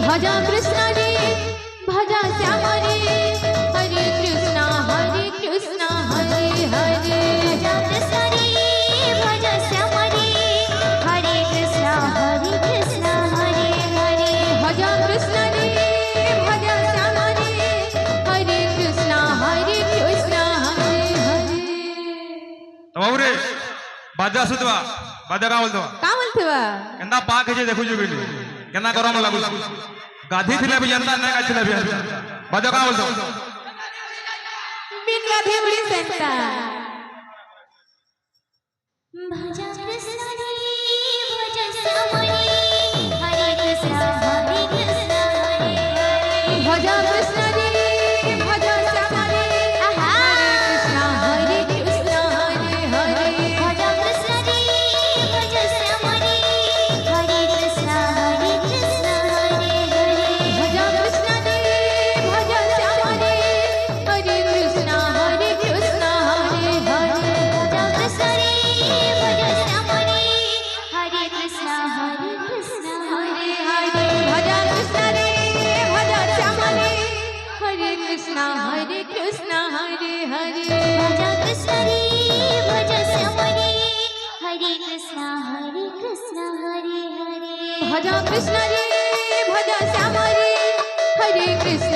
भजा कृष्ण रे भजा श्याम रे हरे कृष्ण हरे हरे भजा कृष्ण रे भजा श्याम रे हरे कृष्ण हरे हरे भजा कृष्ण रे भजा श्याम रे हरे कृष्ण हरे हरे तमरे बाजा सुतवा बाजा का बोलतो केना पाक जे देखु जो गेली केना गरम लागु गाधी थिले भी जनता ना गाथिले भी बाजा का बोलतो बिन गाधी उड़ी सेंटा भजा कृष्ण रे भजा श्याम रे हरे कृष्ण हरे भजा कृष्ण रे भजा श्याम रे हरे कृष्ण हरे भजा कृष्ण रे भजा श्याम रे हरे कृष्ण भजा कृष्ण रे भजा श्याम रे हरे कृष्ण हरे भजा कृष्ण रे भजा श्याम रे हरे कृष्ण हरे भजा कृष्ण रे भजा श्याम रे हरे कृष्ण हरे भजा कृष्ण रे भजा श्याम रे हरे कृष्ण हरे भजा कृष्ण रे भजा श्याम रे हरे कृष्ण